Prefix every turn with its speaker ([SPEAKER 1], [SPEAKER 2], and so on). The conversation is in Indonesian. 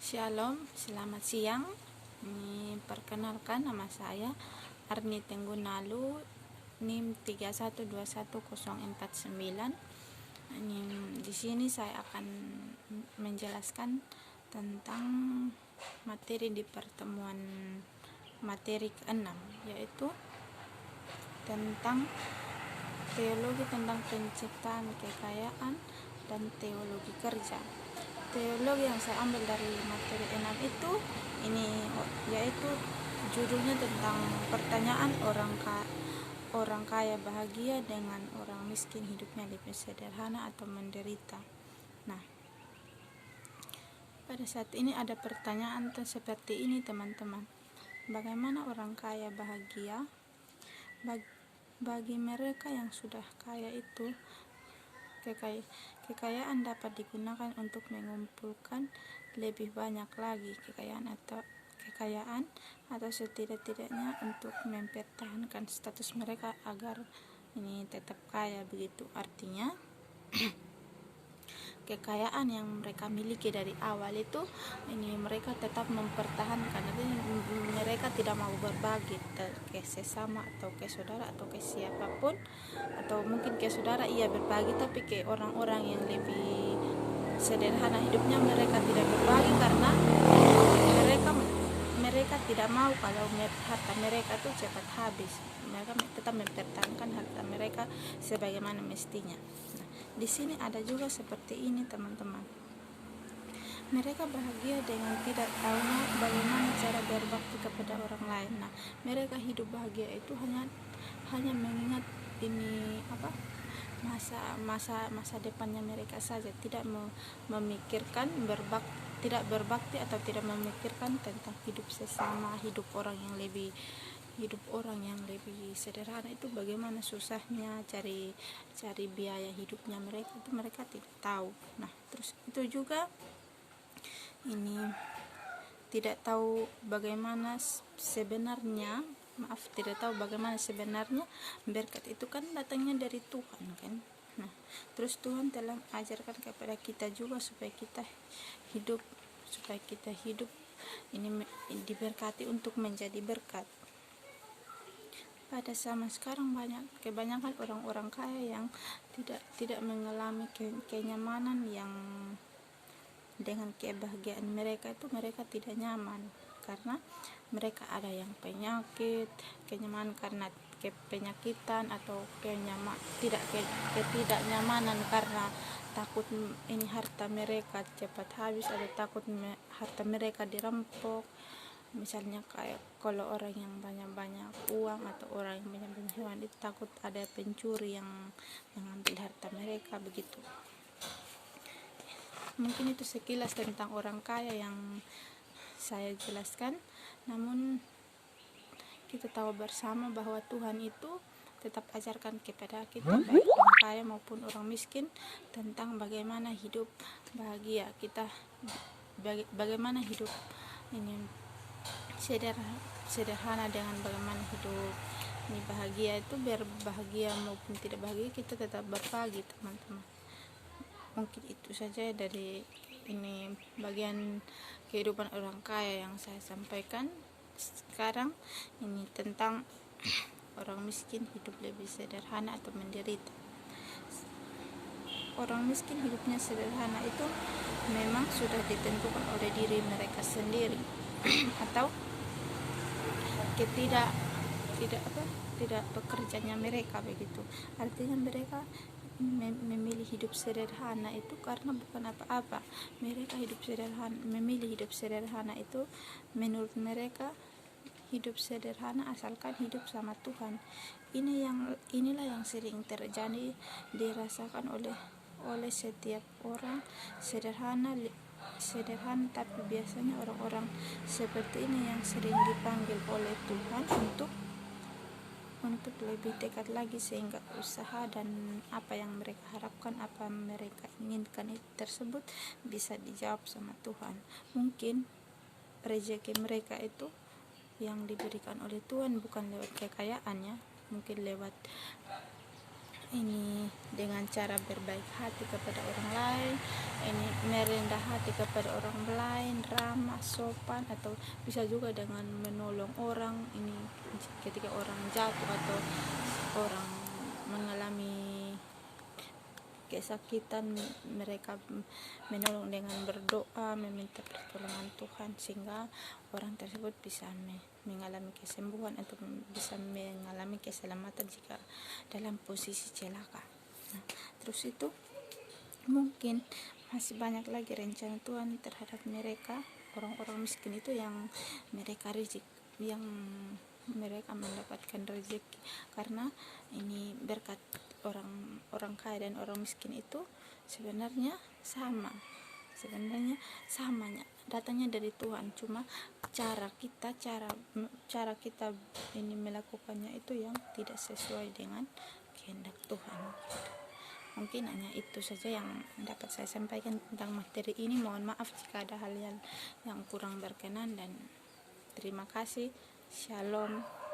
[SPEAKER 1] Shalom, selamat siang. Ini perkenalkan, nama saya Arni Tenggunalu, NIM 31211049. Ini di sini saya akan menjelaskan tentang materi di pertemuan materi ke-6, yaitu tentang teologi tentang penciptaan kekayaan dan teologi kerja. Teologi yang saya ambil dari materi 6 itu yaitu judulnya tentang pertanyaan orang kaya bahagia dengan orang miskin hidupnya lebih sederhana atau menderita. Nah, pada saat ini ada pertanyaan seperti ini, teman-teman. Bagaimana orang kaya bahagia? Bagi mereka yang sudah kaya itu, kekayaan dapat digunakan untuk mengumpulkan lebih banyak lagi kekayaan atau setidak-tidaknya untuk mempertahankan status mereka agar ini tetap kaya begitu. Artinya kekayaan yang mereka miliki dari awal itu mereka tetap mempertahankan. Mereka tidak mau berbagi ke sesama atau ke saudara atau ke siapapun, atau mungkin ke saudara iya berbagi, tapi ke orang-orang yang lebih sederhana hidupnya mereka tidak berbagi karena mereka tidak mau kalau harta mereka itu cepat habis. Mereka tetap mempertahankan harta mereka sebagaimana mestinya. Nah, di sini ada juga seperti ini, teman-teman. Mereka bahagia dengan tidak tahu bagaimana cara berbakti kepada orang lain. Nah, mereka hidup bahagia itu hanya mengingat masa depannya mereka saja, tidak memikirkan tidak berbakti atau tidak memikirkan tentang hidup sesama, hidup orang yang lebih sederhana itu bagaimana susahnya cari biaya hidupnya mereka tidak tahu. Nah, terus itu juga tidak tahu bagaimana sebenarnya berkat itu kan datangnya dari Tuhan kan. Nah, terus Tuhan telah ajarkan kepada kita juga supaya kita hidup ini diberkati untuk menjadi berkat. Pada zaman sekarang kebanyakan orang-orang kaya yang tidak mengalami kenyamanan yang dengan kebahagiaan mereka itu mereka tidak nyaman karena mereka ada yang kenyamanan karena penyakitan, atau ketidaknyamanan karena takut harta mereka cepat habis, atau takut harta mereka dirampok. Misalnya kayak kalau orang yang banyak uang atau orang yang banyak hewan itu takut ada pencuri yang mengambil harta mereka begitu. Mungkin itu sekilas tentang orang kaya yang saya jelaskan. Namun kita tahu bersama bahwa Tuhan itu tetap ajarkan kepada kita, baik orang kaya maupun orang miskin, tentang bagaimana hidup bahagia kita, bagaimana hidup ini sederhana dengan bagaimana hidup ini bahagia. Itu biar bahagia maupun tidak bahagia kita tetap berbagi, teman-teman. Mungkin itu saja dari bagian kehidupan orang kaya yang saya sampaikan. Sekarang tentang orang miskin hidup lebih sederhana atau menderita. Orang miskin hidupnya sederhana itu memang sudah ditentukan oleh diri mereka sendiri atau tidak bekerjanya mereka begitu. Artinya mereka memilih hidup sederhana itu karena bukan apa-apa. Mereka memilih hidup sederhana itu menurut mereka hidup sederhana asalkan hidup sama Tuhan. Inilah yang sering terjadi dirasakan oleh setiap orang sederhana, tapi biasanya orang-orang seperti ini yang sering dipanggil oleh Tuhan untuk lebih dekat lagi, sehingga usaha dan apa yang mereka harapkan, apa mereka inginkan itu tersebut bisa dijawab sama Tuhan. Mungkin rezeki mereka itu yang diberikan oleh Tuhan bukan lewat kekayaannya, mungkin lewat ini dengan cara berbaik hati kepada orang lain, ini merendah hati kepada orang lain, ramah, sopan, atau bisa juga dengan menolong orang ini ketika orang jatuh atau orang mengalami kesakitan, mereka menolong dengan berdoa, meminta pertolongan Tuhan sehingga orang tersebut bisa mengalami kesembuhan atau bisa mengalami keselamatan jika dalam posisi celaka. Nah, terus itu mungkin masih banyak lagi rencana Tuhan terhadap mereka, orang-orang miskin itu yang mereka mendapatkan rezeki karena ini berkat orang kaya dan orang miskin itu sebenarnya samanya datangnya dari Tuhan, cuma cara kita ini melakukannya itu yang tidak sesuai dengan kehendak Tuhan. Mungkin hanya itu saja yang dapat saya sampaikan tentang materi ini. Mohon maaf jika ada hal yang kurang berkenan, dan terima kasih. Shalom.